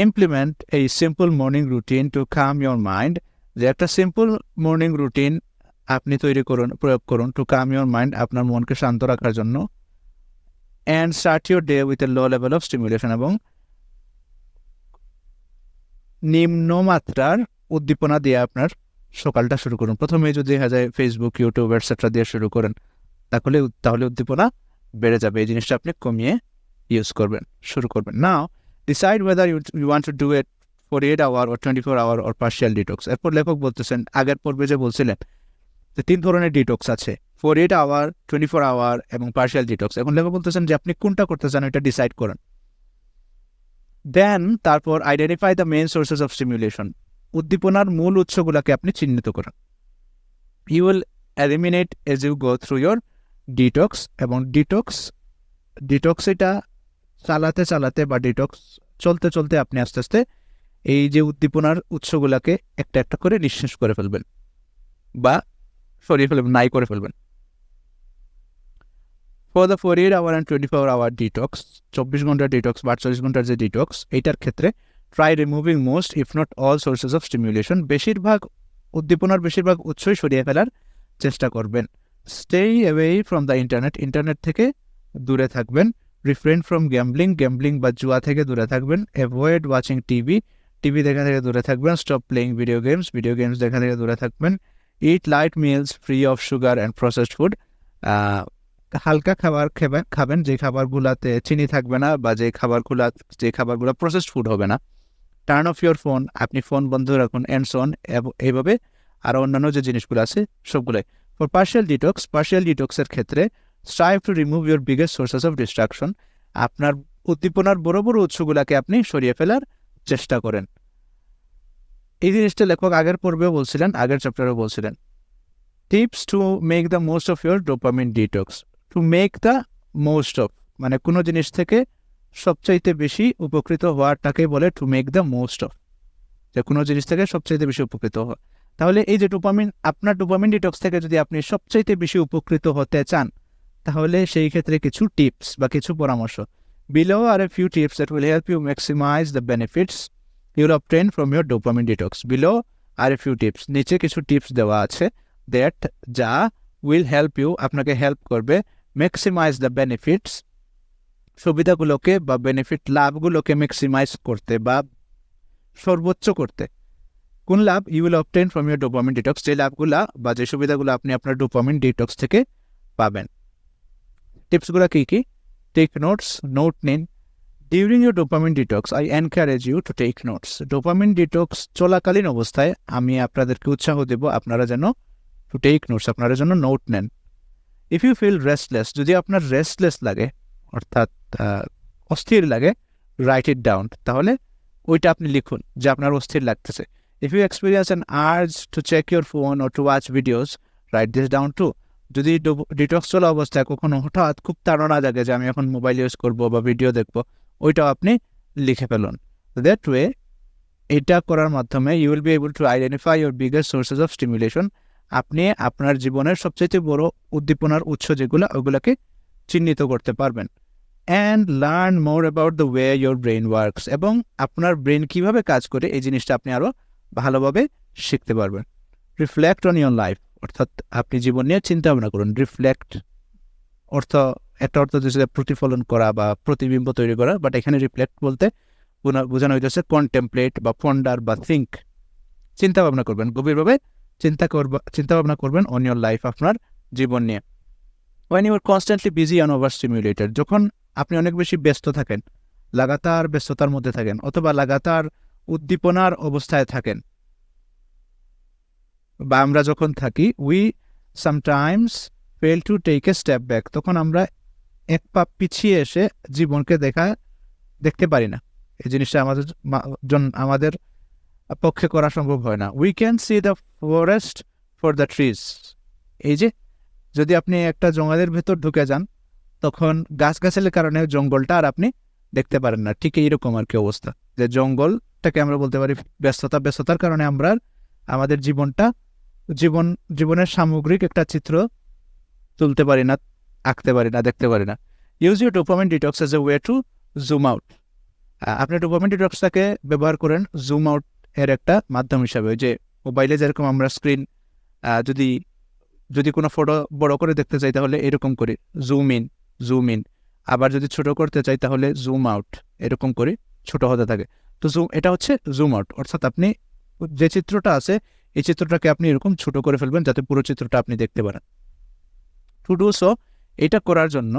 Speaker 1: ইমপ্লিমেন্ট এই simple morning routine to calm your mind, যে একটা সিম্পল মর্নিং রুটিন আপনি প্রয়োগ করুন টু কাম ইয়োর মাইন্ড, আপনার মনকে শান্ত রাখার জন্য। And start your day with a low level of stimulation, এবং নিম্নমাত্রার উদ্দীপনা দিয়ে আপনার সকালটা শুরু করুন। প্রথমে যদি দেখা যায় ফেসবুক, ইউটিউব এটসেট্রা দিয়ে শুরু করেন, তাহলে উদ্দীপনা বেড়ে যাবে। এই জিনিসটা আপনি কমিয়ে শুরু করবেন। Now decide whether you want to do it 48 hour or 24 hour or partial detox. এরপর লেখক বলতেছেন, আগের পর্বে যে বলছিলেন যে 3 ধরনের ডিটক্স আছে, 48 আওয়ার, 24 আওয়ার এবং পার্শিয়াল ডিটক্স। এখন লেখক বলতেছেন যে আপনি কোনটা করতে চান এটা ডিসাইড করেন। দেন তারপর identify the main sources of stimulation, উদ্দীপনার মূল উৎসগুলোকে আপনি চিহ্নিত করেন। You will eliminate as you go through your detox, এবং ডিটক্স এটা চালাতে বা ডিটক্স চলতে আপনি আস্তে আস্তে এই যে উদ্দীপনার উৎসগুলোকে একটা একটা করে নিঃশেষ করে ফেলবেন বা সরিয়ে ফেলবেন, নাই করে ফেলবেন। For the 48 hour and 24 hour detox, 24 ঘন্টার ডিটক্স বা 48 ঘন্টার যে ডিটক্স, এইটার ক্ষেত্রে try removing most if not all sources of stimulation, উদ্দীপনার বেশিরভাগ উৎসই সরিয়ে ফেলার চেষ্টা করবেন। Stay away from the internet থেকে দূরে থাকবেন। রিফ্রেন ফ্রম গ্যাম্বলিং বা জুয়া থেকে দূরে থাকবেন। অ্যাভয়েড ওয়াচিং টিভি দেখা থেকে দূরে থাকবেন। স্টপ প্লেয়িং ভিডিও গেমস দেখা থেকে দূরে থাকবেন। Eat light meals free of sugar and processed food, হালকা খাবার খাবেন যে খাবারগুলোতে চিনি থাকবে না বা যে খাবারগুলো প্রসেসড ফুড হবে না। টার্ন অফ ইয়োর ফোন, আপনি ফোন বন্ধ রাখুন। অ্যান্ড সো অন, এইভাবে আরও অন্যান্য যে জিনিসগুলো আছে সবগুলোই। ফর পার্শিয়াল ডিটক্সের ক্ষেত্রে strive to remove your biggest sources of distraction, আপনার উদ্দীপনার বড় উৎসগুলোকে আপনি সরিয়ে ফেলার চেষ্টা করেন। এই জিনিসটা লেখক আগের পর্বেও বলছিলেন, আগের চ্যাপ্টারেও বলছিলেন। Tips to make the most of your dopamine detox. To make the most of মানে কোনো জিনিস থেকে সবচাইতে বেশি উপকৃত হওয়াটাকে বলে to make the most of, যে কোনো জিনিস থেকে সবচাইতে বেশি উপকৃত হওয়া। তাহলে এই যে আপনার ডোপামিন ডিটক্স থেকে যদি আপনি সবচাইতে বেশি উপকৃত হতে চান, তাহলে সেই ক্ষেত্রে কিছু টিপস বা কিছু পরামর্শ। Below are a few tips that will help you maximise the benefits you will obtain from your dopamine detox. Below are a few tips, নিচে কিছু টিপস দেওয়া আছে যা উইল হেল্প ইউ, আপনাকে হেল্প করবে ম্যাক্সিমাইজ দ্য বেনিফিটস, সুবিধাগুলোকে বা লাভগুলোকে ম্যাক্সিমাইজ করতে বা সর্বোচ্চ করতে। কোন লাভ? You will obtain from your dopamine detox, যে লাভগুলা বা যে সুবিধাগুলো আপনি আপনার ডোপামিন ডিটক্স থেকে পাবেন। টিপসগুলো কি? টেক নোট নিন। During your dopamine detox I encourage you to take notes. Dopamine detox চলাকালীন অবস্থায় আমি আপনাদেরকে উৎসাহ দেব আপনারা যেন টু টেক নোটস, আপনারা যেন নোট নেন। ইফ ইউ ফিল রেস্টলেস, যদি আপনার রেস্টলেস লাগে অর্থাৎ অস্থির লাগে, রাইট ইট ডাউন, তাহলে ওইটা আপনি লিখুন যে আপনার অস্থির লাগতেছে। If you experience an urge to check your phone or to watch videos, write this down too. যদি ডিটক্স চলা অবস্থায় কখনো হঠাৎ খুব তাড়না জাগে যে আমি এখন মোবাইল ইউজ করবো বা ভিডিও দেখবো, ওইটাও আপনি লিখে ফেলুন। দ্যাট ওয়ে, এটা করার মাধ্যমে you will be able to identify your biggest sources of stimulation. আপনি আপনার জীবনের সবচেয়ে বড় উদ্দীপনার উৎস যেগুলো, ওইগুলোকে চিহ্নিত করতে পারবেন। And learn more about the way your brain works, এবং আপনার ব্রেন কীভাবে কাজ করে এই জিনিসটা আপনি আরও ভালোভাবে শিখতে পারবেন। রিফ্লেক্ট অন ইয়োর লাইফ, অর্থাৎ আপনি জীবন নিয়ে চিন্তা ভাবনা করুন। রিফ্লেক্ট অর্থ, একটা অর্থ হচ্ছে প্রতিফলন করা বা প্রতিবিম্ব তৈরি করা, বাট এখানে রিফ্লেক্ট বলতে বোঝানো হইতেছে কন্টেমপ্লেট বা পন্ডার বা থিঙ্ক, চিন্তা ভাবনা করবেন, গভীরভাবে চিন্তা ভাবনা করবেন অন ইয়োর লাইফ, আপনার জীবন নিয়ে। When you are constantly busy and overstimulated, যখন আপনি অনেক বেশি ব্যস্ত থাকেন, লাগাতার ব্যস্ততার মধ্যে থাকেন, অথবা লাগাতার উদ্দীপনার অবস্থায় থাকেন, বা আমরা যখন থাকি, we sometimes fail to take a step back, তখন আমরা এক পা পিছিয়ে এসে জীবনকে দেখতে পারি না। এই জিনিসটা আমাদের পক্ষে করা সম্ভব হয় না। We can see the forest for the trees, এই যে যদি আপনি একটা জঙ্গলের ভেতর ঢুকে যান, তখন গাছগাছালির কারণে জঙ্গলটা আর আপনি দেখতে পারেন না। ঠিক এইরকম আর কি অবস্থা, যে জঙ্গলটাকে আমরা বলতে পারি ব্যস্ততার কারণে আমরা আমাদের জীবনের সামগ্রিক একটা চিত্র তুলতে পারি না, আঁকতে পারি না, দেখতে পারি না। Use your dopamine detox as a way to zoom out, আপনি ডোপামিন ডিটক্সটাকে ব্যবহার করেন জুম আউট এর একটা মাধ্যম হিসাবে। ওই যে মোবাইলে যেরকম আমরা স্ক্রিন যদি কোনো ফটো বড় করে দেখতে চাই তাহলে এরকম করি জুম ইন, আবার যদি ছোট করতে চাই তাহলে জুম আউট, এরকম করে ছোট হতে থাকে। তো এটা হচ্ছে জুম আউট, অর্থাৎ আপনি যে চিত্রটা আছে এই চিত্রটাকে আপনি এরকম ছোট করে ফেলবেন যাতে পুরো চিত্রটা আপনি দেখতে পারেন। টু ডু সো, এটা করার জন্য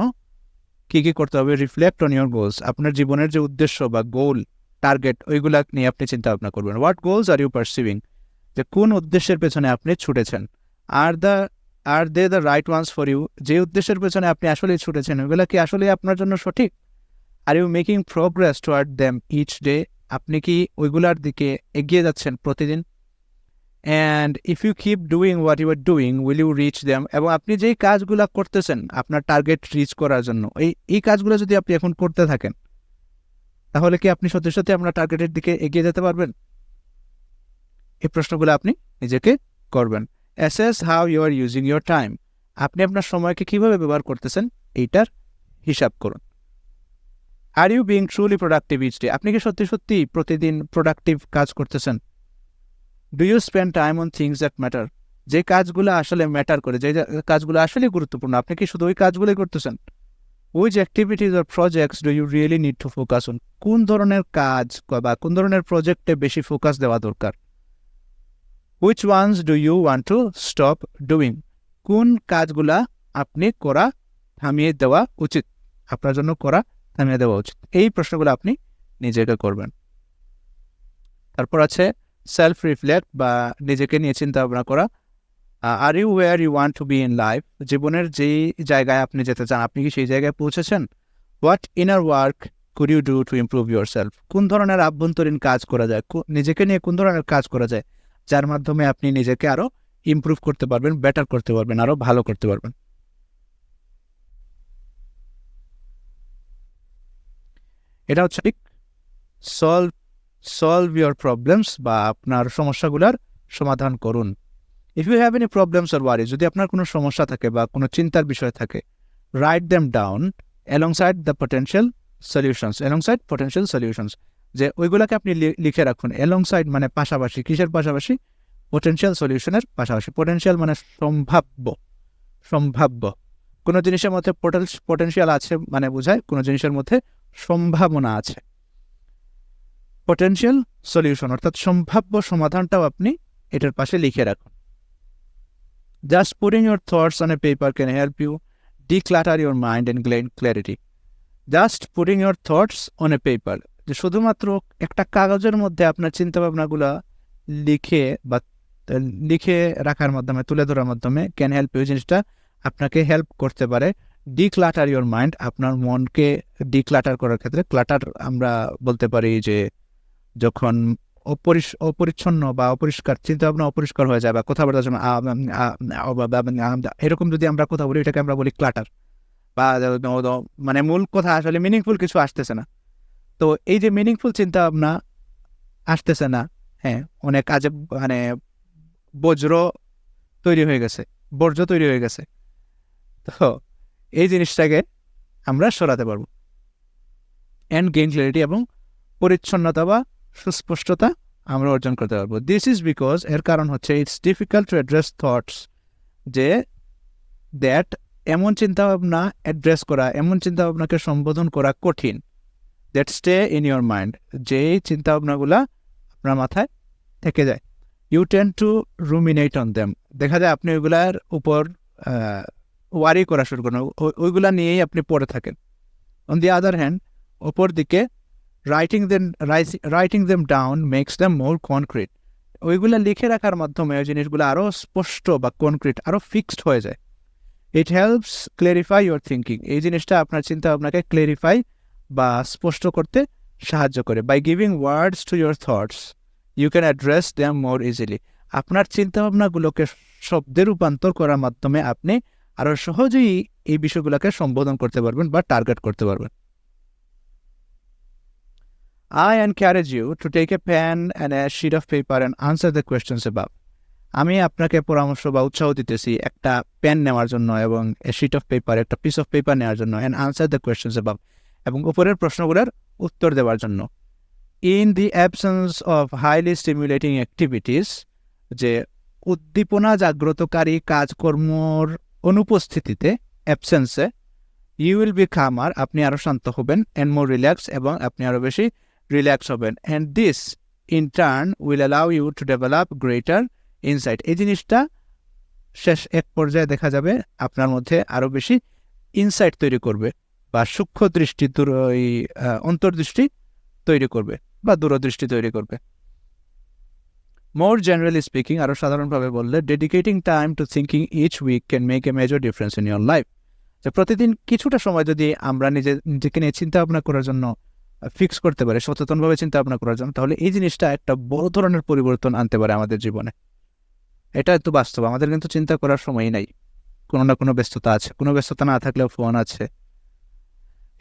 Speaker 1: কি করতে হবে? রিফ্লেক্ট অন ইয়োর গোলস, আপনার জীবনের যে উদ্দেশ্য বা গোল, টার্গেট, ওইগুলা নিয়ে আপনি চিন্তা ভাবনা করবেন। What goals are you perceiving, যে কোন উদ্দেশ্যের পেছনে আপনি ছুটেছেন। Are they the right ones for you, যে উদ্দেশ্যের পেছনে আপনি আসলেই ছুটেছেন ওইগুলা কি আসলে আপনার জন্য সঠিক? Are you making progress toward them each day, আপনি কি ওইগুলার দিকে এগিয়ে যাচ্ছেন প্রতিদিন? And if you keep doing what you are doing will you reach them, এবং আপনি যেই কাজগুলো করতেছেন আপনার টার্গেট রিচ করার জন্য, এই কাজগুলো যদি আপনি এখন করতে থাকেন, তাহলে কি আপনি সত্যি সত্যি আপনার টার্গেটের দিকে এগিয়ে যেতে পারবেন? এই প্রশ্নগুলো আপনি নিজেকে করবেন। Assess how you are using your time, আপনি আপনার সময়কে কিভাবে ব্যবহার করতেছেন এইটার হিসাব করুন। Are you being truly productive each day, আপনি কি সত্যি সত্যি প্রতিদিন প্রোডাক্টিভ কাজ করতেছেন? Do you spend time on things that matter, যে কাজগুলো আসলে ম্যাটার করে, যে কাজগুলো আসলে গুরুত্বপূর্ণ, আপনি কি শুধু ওই কাজগুলোই করতেছেন? Which activities or projects do you really need to focus on, কোন ধরনের কাজ বা কোন ধরনের প্রজেক্টে বেশি ফোকাস দেওয়া দরকার? Which ones do you want to stop doing, কোন কাজগুলা আপনি করা থামিয়ে দেওয়া উচিত, আপনার জন্য করা থামিয়ে দেওয়া উচিত? এই প্রশ্নগুলো আপনি নিজেকে করবেন। তারপর আছে সেলফ রিফ্লেক্ট বা নিজেকে নিয়ে চিন্তা ভাবনা করা। Are you where you want to be in life, জীবনের যেই জায়গায় আপনি যেতে চান আপনি কি সেই জায়গায় পৌঁছেছেন? What inner work could you do to improve yourself, কোন ধরনের আভ্যন্তরীণ কাজ করা যায়, নিজেকে নিয়ে কোন ধরনের কাজ করা যায় যার মাধ্যমে আপনি নিজেকে আরো ইমপ্রুভ করতে পারবেন, বেটার করতে পারবেন, আরো ভালো করতে পারবেন। এটা হচ্ছে সলভ ইউর প্রবলেমস, বা আপনার সমস্যাগুলোর সমাধান করুন। If you have any problems or worry, যদি আপনার কোনো সমস্যা থাকে বা কোনো চিন্তার বিষয় থাকে, right them down alongside the potential solutions, যে ওইগুলোকে আপনি লিখে রাখুন। অ্যালংসাইড মানে পাশাপাশি, কিসের পাশাপাশি? পোটেনশিয়াল সলিউশনের পাশাপাশি। পোটেনশিয়াল মানে সম্ভাব্য কোনো জিনিসের মধ্যে পোটেনশিয়াল আছে মানে বোঝায় কোনো জিনিসের মধ্যে সম্ভাবনা আছে। পোটেনশিয়াল সলিউশন অর্থাৎ সম্ভাব্য সমাধানটাও আপনি এটার পাশে লিখে রাখুন। Just putting your thoughts on a paper can help you declutter your mind and gain clarity. Just putting your thoughts on a paper, যে শুধুমাত্র একটা কাগজের মধ্যে আপনার চিন্তাভাবনাগুলো লিখে রাখার মাধ্যমে, তুলে ধরার মাধ্যমে, ক্যান হেল্প ইউ, জিনিসটা আপনাকে হেল্প করতে পারে ডিক্লাটার ইউর মাইন্ড, আপনার মনকে ডিক্লাটার করার ক্ষেত্রে। ক্লাটার আমরা বলতে পারি যে যখন অপরিচ্ছন্ন বা অপরিষ্কার চিন্তাভাবনা অপরিষ্কার হয়ে যায়, বা কথাবার্তার জন্য এরকম যদি আমরা কথা বলি এটাকে আমরা বলি ক্লাটার, বা মানে মূল কথা আসলে মিনিংফুল কিছু আসতেছে না। তো এই যে মিনিংফুল চিন্তা ভাবনা আসতেছে না, হ্যাঁ, অনেক কাজে মানে বর্জ্য তৈরি হয়ে গেছে। তো এই জিনিসটাকে আমরা সরাতে পারবো। অ্যান্ড গেইন ক্ল্যারিটি, এবং পরিচ্ছন্নতা বা সুস্পষ্টতা আমরা অর্জন করতে পারবো। দিস ইজ বিকজ, এর কারণ হচ্ছে, it's difficult to address thoughts, যে দ্যাট এমন চিন্তাভাবনা অ্যাড্রেস করা, এমন চিন্তাভাবনাকে সম্বোধন করা কঠিন, that stay in your mind, যেই চিন্তাভাবনাগুলা আপনার মাথায় থেকে যায়। You tend to ruminate on them, দেখা যায় আপনি ওইগুলার উপর ওয়ারি করা শুরু করেন, ওইগুলা নিয়েই আপনি পড়ে থাকেন। অন দি আদার হ্যান্ড, ওপর দিকে writing them down makes them more concrete, ওইগুলা লিখে রাখার মাধ্যমে ওই জিনিসগুলো আরও স্পষ্ট বা কনক্রিট, আরও ফিক্সড হয়ে যায়। ইট হেল্পস ক্লেরিফাই ইউর থিঙ্কিং, এই জিনিসটা আপনার চিন্তা ভাবনাকে ক্লেরিফাই বা স্পষ্ট করতে সাহায্য করে। By giving words to your thoughts you can address them more easily, আপনার চিন্তাভাবনাগুলোকে শব্দে রূপান্তর করার মাধ্যমে আপনি আরও সহজেই এই বিষয়গুলোকে সম্বোধন করতে পারবেন বা টার্গেট করতে পারবেন। I encourage you to take a pen and a sheet of paper and answer the questions above. আমি আপনাকে পরামর্শ বা উৎসাহ দিতেছি একটা পেন নেওয়ার জন্য এবং এ শিট অফ পেপার, একটা পিস অফ পেপার নেওয়ার জন্য, and answer the questions above, এবং উপরের প্রশ্নগুলোর উত্তর দেওয়ার জন্য। In the absence of highly stimulating activities, যে উদ্দীপনা জাগ্রতকারী কাজকর্মর অনুপস্থিতিতে, অ্যাবসেন্সে, ইউ উইল বি কামার, আপনি আরও শান্ত হবেন, অ্যান্ড মোর রিল্যাক্স, এবং আপনি আরও বেশি রিল্যাক্স হবেন, and this in turn will allow you to develop greater insight, এই জিনিসটা শেষ এক পর্যায়ে দেখা যাবে আপনার মধ্যে আরও বেশি ইনসাইট তৈরি করবে বা সূক্ষ্ম দৃষ্টি, অন্তর্দৃষ্টি তৈরি করবে বা দূরদৃষ্টি তৈরি করবে। মোর জেনারেলি স্পিকিং, আরও সাধারণভাবে বললে, dedicating time to thinking each week can make a major difference in your life, যে প্রতিদিন কিছুটা সময় যদি আমরা নিজেকে নিয়ে চিন্তা ভাবনা করার জন্য ফিক্স করতে পারি, সচেতনভাবে চিন্তা ভাবনা করার জন্য, তাহলে এই জিনিসটা একটা বড় ধরনের পরিবর্তন আনতে পারে আমাদের জীবনে। এটা তো বাস্তব, আমাদের কিন্তু চিন্তা করার সময়ই নাই, কোনো না কোনো ব্যস্ততা আছে, কোনো ব্যস্ততা না থাকলেও ফোন আছে।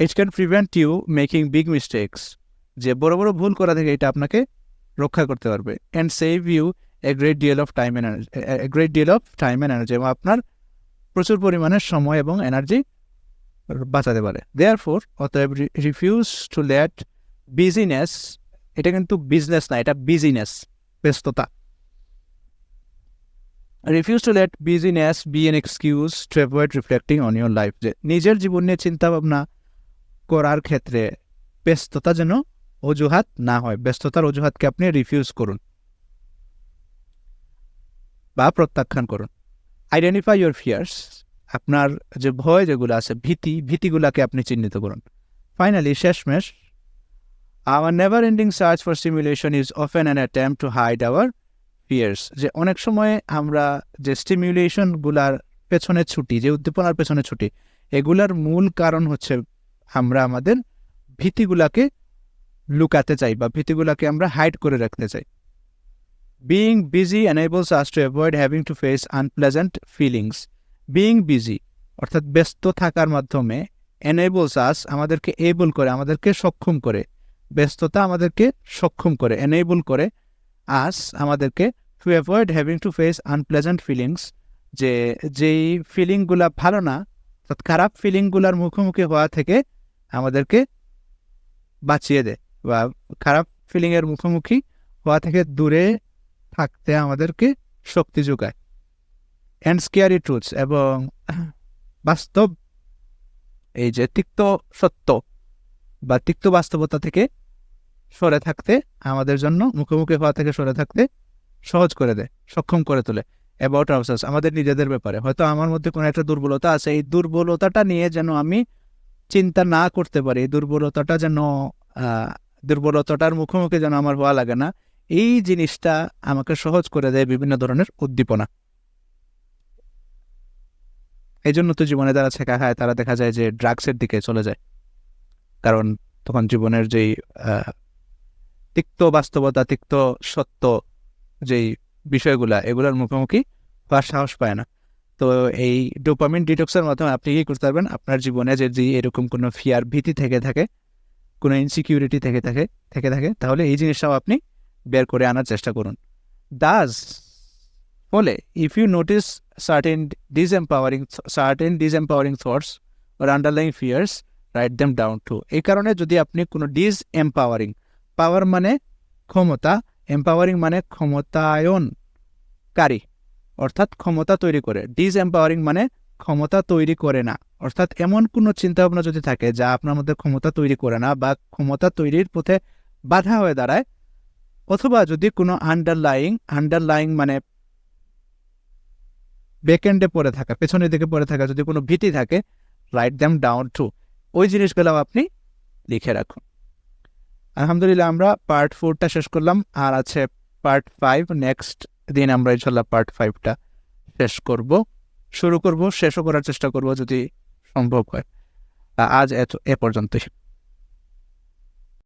Speaker 1: It can prevent you making big mistakes, যে বড় বড় ভুল করা থেকে এটা আপনাকে রক্ষা করতে পারবে। And save you a great deal of time and energy, এবং আপনার প্রচুর পরিমাণে সময় এবং এনার্জি বাঁচাতে পারে। দেয়ারফোর, অতএব রিফিউজ টু লেট বিজিনেস, এটা কিন্তু বিজনেস না, এটা বিজিনেস, ব্যস্ততা। Refuse to let busyness be an excuse to avoid reflecting on your life, যে নিজের জীবন নিয়ে চিন্তা ভাবনা করার ক্ষেত্রে ব্যস্ততা যেন অজুহাত না হয়, ব্যস্ততার অজুহাতকে আপনি রিফিউজ করুন বা প্রত্যাখ্যান করুন। আইডেন্টিফাই ইউর ফিয়ার্স, আপনার যে ভয় যেগুলো আছে, ভীতিগুলাকে আপনি চিহ্নিত করুন। ফাইনালি, শেষমেশ, our never ending search for stimulation is often an attempt to hide our fears, যে অনেক সময় আমরা যে স্টিমুলেশনগুলার পেছনে ছুটি, যে উদ্দীপনার পেছনে ছুটি, এগুলার মূল কারণ হচ্ছে আমরা আমাদের ভীতিগুলাকে লুকাতে চাই বা ভীতিগুলাকে আমরা হাইড করে রাখতে চাই। Being busy enables us to avoid having to face unpleasant feelings, being busy অর্থাৎ ব্যস্ত থাকার মাধ্যমে, এনেবলস আস আমাদেরকে এবল করে, আমাদেরকে সক্ষম করে, ব্যস্ততা আমাদেরকে সক্ষম করে, এনেবল করে আস আমাদেরকে, to avoid having to face unpleasant feelings, যেই ফিলিংগুলা ভালো না, অর্থাৎ খারাপ ফিলিংগুলার মুখোমুখি হওয়া থেকে আমাদেরকে বাঁচিয়ে দেয় বা খারাপ ফিলিংয়ের মুখোমুখি হওয়া থেকে দূরে থাকতে আমাদেরকে শক্তি যোগায়। অ্যান্ড স্কেয়ারি ট্রুথস, এবং বাস্তব, এই যে তিক্ত সত্য বা তিক্ত বাস্তবতা থেকে সরে থাকতে আমাদের জন্য, মুখোমুখি হওয়া থেকে সরে থাকতে সহজ করে দেয়, সক্ষম করে তোলে। অ্যাবাউট আওয়ারসেলভস, আমাদের নিজেদের ব্যাপারে, হয়তো আমার মধ্যে কোনো একটা দুর্বলতা আছে, এই দুর্বলতাটা নিয়ে যেন আমি চিন্তা না করতে পারি, দুর্বলতাটার মুখোমুখি যেন আমার হওয়া লাগে না, এই জিনিসটা আমাকে সহজ করে দেয় বিভিন্ন ধরনের উদ্দীপনা। এই জন্য তো জীবনে যারা ছেঁকা খায় তারা দেখা যায় যে ড্রাগসের দিকে চলে যায়, কারণ তখন জীবনের যেই তিক্ত বাস্তবতা, তিক্ত সত্য, যেই বিষয়গুলা, এগুলোর মুখোমুখি হওয়ার সাহস পায় না। তো এই ডোপামিন ডিটক্সের মাধ্যমে আপনি কি করতে পারবেন, আপনার জীবনে যদি এরকম কোনো ফিয়ার, ভীতি থেকে থাকে, কোনো ইনসিকিউরিটি থেকে থাকে, তাহলে এই জিনিসটাও আপনি বের করে আনার চেষ্টা করুন। ফলে if you notice certain disempowering thoughts or underlying fears, write them down too. এই কারণে যদি আপনি কোনো ডিস এম্পাওয়ারিং, পাওয়ার মানে ক্ষমতা, এম্পাওয়ারিং মানে ক্ষমতায়নকারী, অর্থাৎ ক্ষমতা তৈরি করে, ডিস এম্পাওয়ারিং মানে ক্ষমতা তৈরি করে না। অর্থাৎ এমন কোনো চিন্তাভাবনা যদি থাকে যা আপনার মধ্যে ক্ষমতা তৈরি করে না বা ক্ষমতা তৈরির পথে বাধা হয়ে দাঁড়ায়, অথবা যদি কোনো আন্ডারলাইং মানে ব্যাকএন্ডে পড়ে থাকা, পেছনের দিকে পড়ে থাকা যদি কোনো ভীতি থাকে, রাইট দ্যাম ডাউন টু, ওই জিনিসগুলো আপনি লিখে রাখুন। আলহামদুলিল্লাহ, আমরা পার্ট 4টা শেষ করলাম, আর আছে পার্ট 5। নেক্সট দিন আমরা ইনশাল্লাহ পার্ট 5টা শুরু করব, শেষও করার চেষ্টা করব যদি সম্ভব হয়। আজ এ পর্যন্তই।